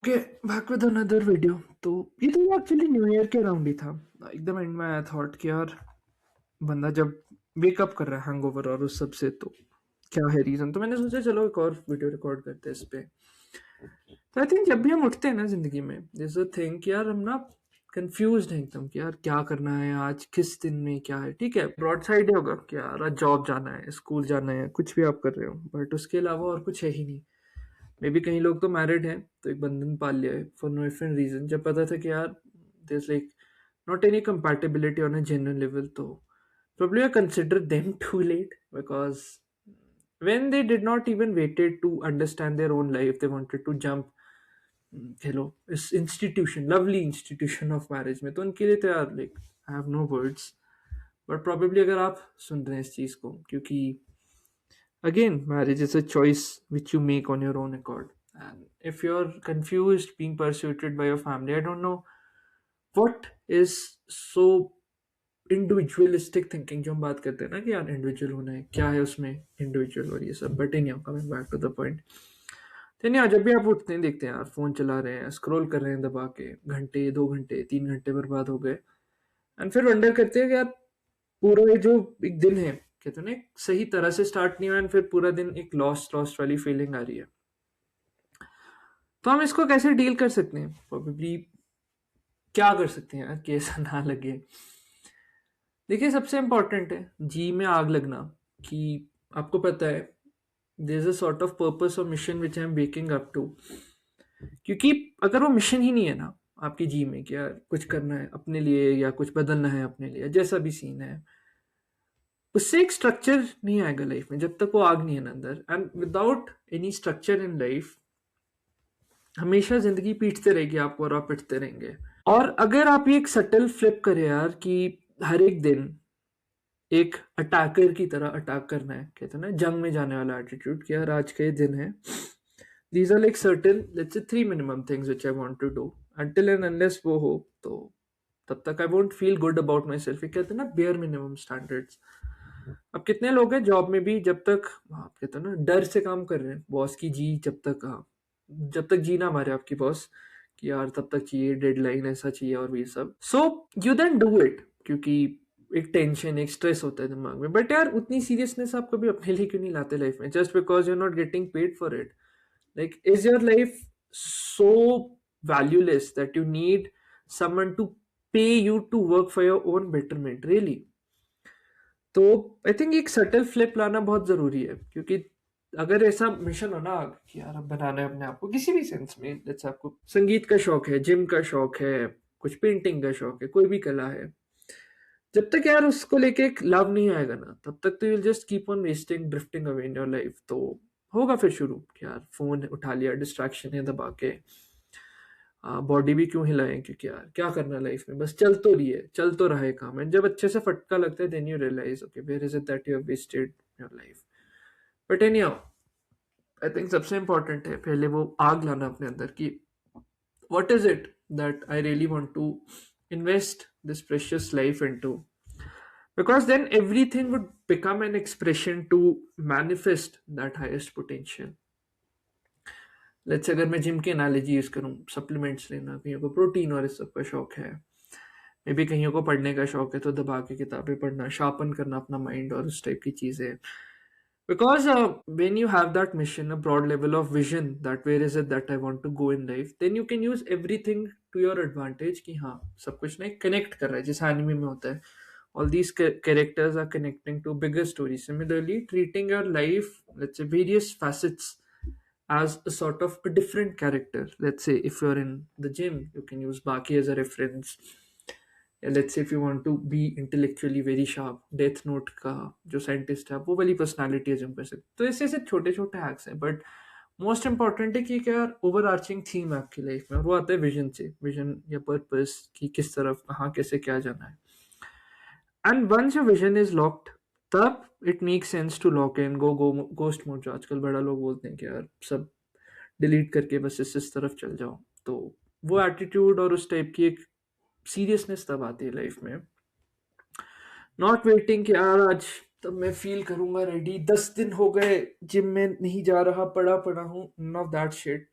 Okay, back with another video. तो ये तो एक्चुअली न्यू ईयर के अराउंड ही था। एकदम एंड में आया थॉट कि यार बंदा जब वेकअप कर रहा है हैंगओवर और उस सब से, तो क्या है रीजन। तो मैंने सोचा चलो एक और वीडियो रिकॉर्ड करते हैं इस पे। तो आई थिंक जब भी हम उठते हैं ना जिंदगी में, दिस अ थिंग कि यार हम ना कंफ्यूज हैं एकदम कि यार क्या करना है, आज किस दिन में क्या है। ठीक है, ब्रॉड साइड ही होगा कि यार आज जॉब जाना है, स्कूल जाना है, कुछ भी आप कर रहे हो, बट उसके अलावा और कुछ है ही नहीं। मे बी कई लोग तो मैरिड हैं तो एक बंधन पाल लिया है फॉर नो डिफरेंट रीजन, जब पता था कि यार there's like not any compatibility on a genuine level, तो probably I consider them too late because when they did not even waited to understand their own life, they wanted to jump hello इस institution, lovely institution of marriage में, तो उनके लिए तो यार like I have no words. But probably अगर आप सुन रहे हैं इस चीज़ को, क्योंकि again, marriage is a choice which you make on your own accord. And if you're confused being persuaded by your family, I don't know what is so individualistic thinking जो हम बात करते हैं ना कि यार इंडिविजुअल होना है, क्या है उसमें इंडिविजुअल और ये सब। But in coming back to the point, तो नहीं, जब भी आप उठते हैं देखते हैं यार फोन चला रहे हैं, स्क्रॉल कर रहे हैं दबा के, घंटे 2 घंटे 3 घंटे बर्बाद हो गए। एंड फिर वंडर करते हैं कि यार पूरा ये जो एक दिन है, कहते हैं ना, एक सही तरह से स्टार्ट नहीं हुआ एंड फिर पूरा दिन एक लॉस्ट लॉस्ट वाली फीलिंग आ रही है। तो हम इसको कैसे डील कर सकते हैं, प्रोबेबली क्या कर सकते हैं यार कि ऐसा ना लगे। देखिए, सबसे इंपॉर्टेंट है जी में आग लगना, कि आपको पता है there is a sort of purpose और mission which I am waking up to. क्योंकि अगर वो मिशन ही नहीं है ना आपकी जी में कि यार कुछ करना है अपने लिए या कुछ बदलना है अपने लिए, जैसा भी सीन है, उससे एक स्ट्रक्चर नहीं आएगा लाइफ में जब तक वो आग नहीं है ना अंदर। And without any structure in life हमेशा जिंदगी पीटते रहेगी आपको और आप पिटते रहेंगे। और अगर आप ये एक सटल फ्लिप करें यार कि हर एक दिन एक अटैकर की तरह अटैक करना है, कहते हैं ना जंग में जाने वाला एटीट्यूड, कि यार आज का ये दिन है, these are like certain let's say 3 minimum things which I want to do, until and unless वो हो तो तब तक I won't feel good about myself. कहते हैं ना बेयर मिनिमम स्टैंडर्ड्स। अब कितने लोग हैं जॉब में भी, जब तक आप कहते हैं ना डर से काम कर रहे हैं, बॉस की जी जब तक, हाँ, जब तक जी ना मारे आपकी बॉस कि यार तब तक चाहिए, डेडलाइन ऐसा चाहिए और ये सब, so you then do it, क्योंकि एक टेंशन एक स्ट्रेस होता है दिमाग में। बट यार उतनी सीरियसनेस आप कभी अपने लिए क्यों नहीं लाते लाइफ में, just because you are not getting paid for it. Like is your life so valueless that you need someone to pay you to work for your own betterment, really? तो I think एक subtle flip लाना बहुत जरूरी है, क्योंकि अगर ऐसा mission हो ना कि यार अब बनाना है अपने आप को किसी भी सेंस में, जैसे आपको संगीत का शौक है, जिम का शौक है, कुछ पेंटिंग का शौक है, कोई भी कला है, जब तक यार उसको लेके एक लव नहीं आएगा ना, तब तक तो you just keep on wasting drifting away in your life. तो होगा फिर शुरू कि यार फोन उठा लिया, डिस्ट्रैक्शन है दबा के, बॉडी भी क्यों हिलाएं, क्योंकि यार क्या करना लाइफ में, बस चल तो रही है, चल तो रहा है काम। एंड जब अच्छे से फटका लगता है then you realise okay where is it that you have wasted your life. But anyhow, I think सबसे इंपॉर्टेंट है पहले वो आग लाना अपने अंदर की what is it that I really want to invest this precious life into, because then everything would become an expression to manifest that highest potential. Let's अगर मैं जिम की एनालॉजी यूज करूं, सप्लीमेंट्स लेना, कईयों को प्रोटीन और इस सब का शौक है, मे बी कईयों को पढ़ने का शौक है तो दबा के किताबें पढ़ना, शार्पन करना अपना माइंड और उस टाइप की चीजें। Because when you have that mission, a broad level of vision that where is it that I want to go in life, then you can use everything to your advantage कि हाँ सब कुछ ना connect कर रहा है, जैसे anime में होता है, all these characters are connecting to bigger stories. Similarly, treating your life, let's say various facets, as a sort of a different character. Let's say if you're in the gym, you can use Baki as a reference. Let's say if you want to be intellectually very sharp, death note का जो scientist है वो वाली personality assume कर सकते। तो ऐसे ऐसे छोटे छोटे हैक्स हैं, बट मोस्ट इंपॉर्टेंट है कि क्या ओवर आर्चिंग थीम है आपकी लाइफ में, और वो आता है विजन से, विजन या पर्पस कि किस तरफ कहाँ कैसे क्या जाना है। And once your vision is locked, तब it make sense to lock in go ghost mode, जो आजकल बड़ा लोग बोलते हैं कि यार सब डिलीट करके बस इस तरफ चल जाओ। तो वो एटीट्यूड और उस टाइप की एक सीरियसनेस तब आती है लाइफ में, नॉट वेटिंग कि यार आज तब मैं फील करूंगा रेडी, 10 दिन हो गए जिम में नहीं जा रहा, पड़ा पड़ा हूँ, not that shit.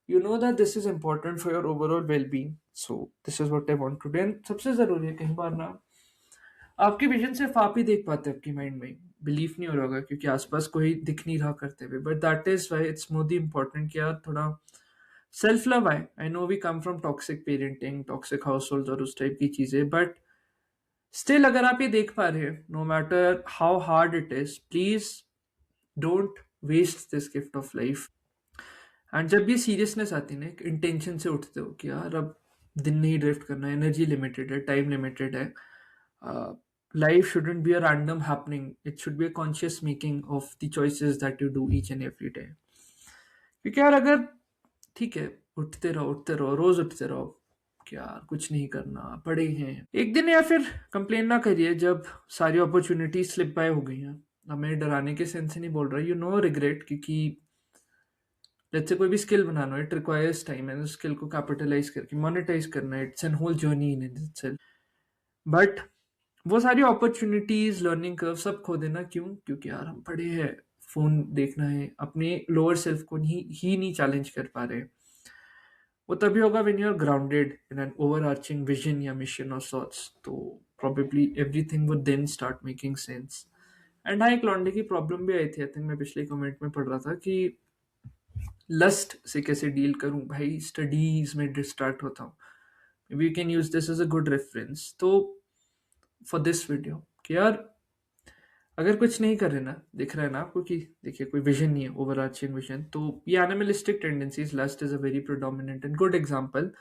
You know that this is important for your overall well-being, so this is what I want to do. And सबसे जरूरी है, कई बार ना आपकी विजन सिर्फ आप ही देख पाते हैं आपकी माइंड में, बिलीफ नहीं हो रहा होगा क्योंकि आसपास कोई दिख नहीं रहा करते हुए, but that is why it's more the important कि यार थोड़ा सेल्फ लव आए. I know we come from toxic parenting, toxic household और उस टाइप की चीजें, बट स्टिल अगर आप ये देख पा रहे हैं, no matter how hard it is, please don't waste this gift of life. And जब ये सीरियसनेस आती है ना, एक इंटेंशन से उठते हो कि यार अब दिन नहीं ड्रिफ्ट करना, एनर्जी लिमिटेड है, टाइम लिमिटेड है, life shouldn't be a random happening, it should be a conscious making of the choices that you do each and every day. क्योंकि यार अगर ठीक है उठते रहो रोज उठते रहो कि यार कुछ नहीं करना, पड़े हैं एक दिन, या फिर कंप्लेन ना करिए जब सारी अपॉर्चुनिटी स्लिप बाय हो गई हैं. अब मैं डराने के सेंस से नहीं बोल रहा, यू नो रिग्रेट, क्योंकि लेट्स से कोई भी स्किल बनाना है, इट रिक्वायर्स टाइम, एंड उस स्किल को कैपिटलाइज करके मोनेटाइज करना है, it's an whole journey in itself. But वो सारी अपॉर्चुनिटीज, लर्निंग कर्व सब खो देना क्यों? क्योंकि यार हम पढ़े हैं, फोन देखना है, अपने लोअर सेल्फ को ही नहीं चैलेंज कर पा रहे. वो तभी होगा when you are grounded in an overarching vision या मिशन ऑफ सॉर्ट्स, तो probably everything would then start making sense. And हाँ, एक लॉन्डे की प्रॉब्लम भी आई थी, आई थिंक मैं पिछले कमेंट में पढ़ रहा था कि लस्ट से कैसे डील करूं भाई, स्टडीज में डिस्ट्रैक्ट होता हूँ. We can use this as a good reference तो फॉर दिस वीडियो कि यार अगर कुछ नहीं कर रहे ना, दिख रहा है ना आपको कि देखिए कोई विजन नहीं है, ओवरआर्चिंग विजन, तो ये animalistic tendencies, lust is a very predominant and good example.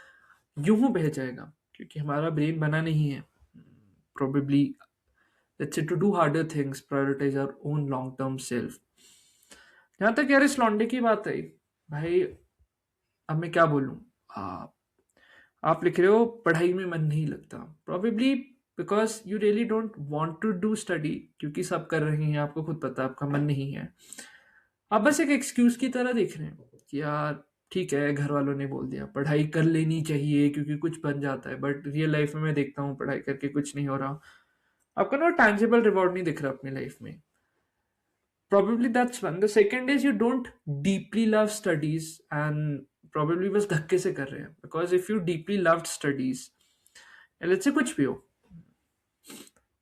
यूं बह जाएगा क्योंकि हमारा ब्रेन बना नहीं है probably let's say to do harder things, prioritise our own long term self. जहां तक यार इस लॉन्डे की बात आई भाई, अब मैं क्या बोलूं, आप लिख रहे हो पढ़ाई में मन नहीं लगता, probably because you really don't want to do study, क्योंकि सब कर रहे हैं, आपको खुद पता है आपका मन नहीं है. आप बस एक एक्सक्यूज की तरह देख रहे हैं कि यार ठीक है, घर वालों ने बोल दिया पढ़ाई कर लेनी चाहिए क्योंकि कुछ बन जाता है, बट रियल लाइफ में मैं देखता हूँ पढ़ाई करके कुछ नहीं हो रहा. आपको ना टैंजिबल रिवॉर्ड नहीं दिख रहा अपनी लाइफ में. Probably that's one. The second is you don't deeply love studies, and probably बस धक्के से कर रहे हैं. Because if you deeply loved studies, let's say कुछ भी हो,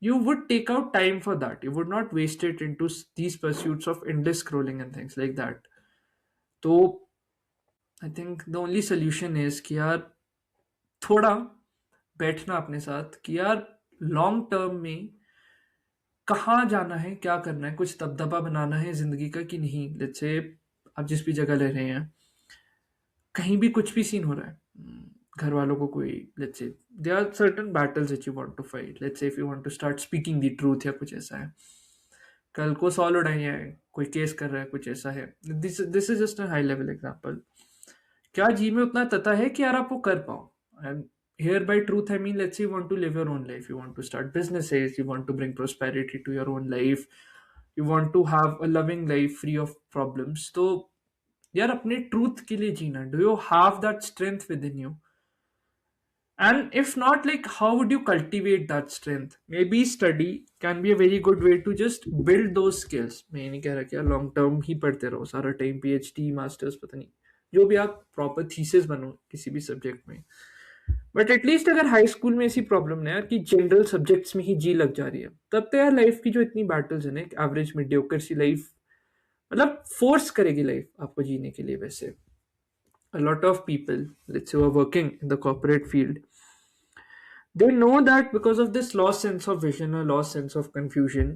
you would take out time for that. You would not waste it into these pursuits of endless scrolling and things like that. तो I think the only solution is कि यार थोड़ा बैठना अपने साथ कि यार लॉन्ग टर्म में कहाँ जाना है, क्या करना है, कुछ दबदबा बनाना है जिंदगी का कि नहीं. लेट्स से आप जिस भी जगह रह रहे हैं, कहीं भी कुछ भी सीन हो रहा है, घर वालों को कोई, let's say there are certain battles which you want to fight, let's say if you want to start speaking the truth या कुछ ऐसा है, कल को 100 लड़ाइयाँ हैं, कोई केस कर रहा है, कुछ ऐसा है. This is just a high level example. क्या जी में उतना तता है कि यार आप वो कर पाओ? And here by truth I mean, let's say you want to live your own life, you want to start businesses, you want to bring prosperity to your own life, you want to have a loving life free of problems. तो यार अपने truth के लिए जीना, do you have that strength within you? And if not, like how would you cultivate that strength? Maybe study can be a very good way to just build those skills. मैं ये नहीं कह रहा कि यार long term ही पढ़ते रहो सारा टाइम, पीएचडी मास्टर्स पता नहीं, जो भी आप प्रॉपर थीसिस बनो किसी भी सब्जेक्ट में. बट एटलीस्ट अगर हाई स्कूल में ऐसी प्रॉब्लम ना यार कि जनरल सब्जेक्ट्स में ही जी लग जा रही है, तब तो यार लाइफ की जो इतनी बैटल्स है ना, एक एवरेज मीडियोकर सी लाइफ, मतलब फोर्स करेगी लाइफ आपको जीने के लिए. वैसे a lot of people, let's say, who are working in the corporate field, they know that because of this lost sense of vision or lost sense of confusion,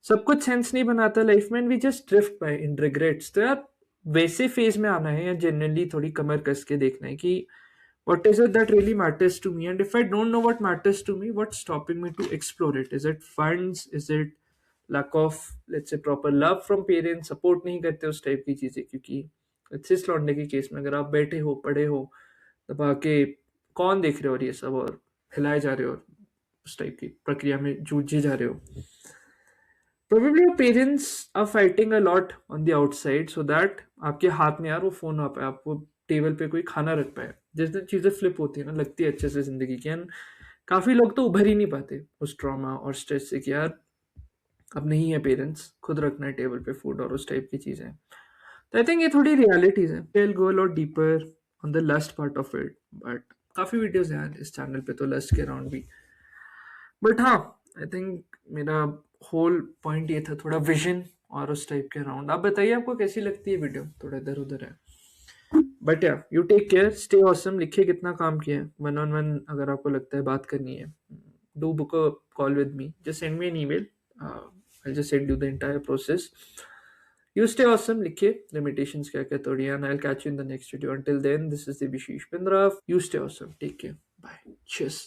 सब कुछ sense नहीं बनाता लाइफ में, we just drift by in regrets. तो यार वैसे phase में आना है या जनरली थोड़ी कमर कस के देखना है कि what is it that really matters to me, and if I don't know what matters to me, what's stopping me to explore it? Is it funds? Is it lack of, let's say, proper love from parents? Support नहीं करते उस type की चीजें, क्योंकि अच्छे लौटने के case में अगर आप बैठे हो, पढ़े हो, दबा के कौन देख रहे हो और ये सब, और हिलाए जा रहे हो, उस टाइप की प्रक्रिया में जूझे जा रहे हो, probably your parents are fighting a lot on the outside so that आपके हाथ में यार वो फोन आ पाए, आपको टेबल पे कोई खाना रख पाए. जिस दिन चीजें फ्लिप होती है ना, लगती है अच्छे से जिंदगी की, एंड काफी लोग तो उभर ही नहीं पाते उस ट्रॉमा और स्ट्रेस से कि यार अब नहीं है पेरेंट्स, खुद रखना है टेबल पे फूड और उस टाइप की चीजें. तो आई थिंक ये थोड़ी रियलिटीज हैं। Will go lot deeper on the lust part of it, but काफी वीडियोस हैं यार इस चैनल पे तो लस्ट के अराउंड भी। बट हाँ, आई थिंक मेरा होल पॉइंट ये था, थोड़ा विजन और उस टाइप के अराउंड। आप बताइए आपको कैसी लगती है वीडियो, थोड़ा इधर उधर है। But yeah you take care, stay awesome. लिखिए कितना काम किया है, वन ऑन वन अगर आपको लगता है बात करनी है, do book a call with me, just send me an email, I just send you the entire process. You stay awesome, लिखिए लिमिटेशंस क्या क्या तोड़िए, and I will catch you in the next video. Until then, this is Divisheesh Bindra. You stay awesome, take care, bye, cheers.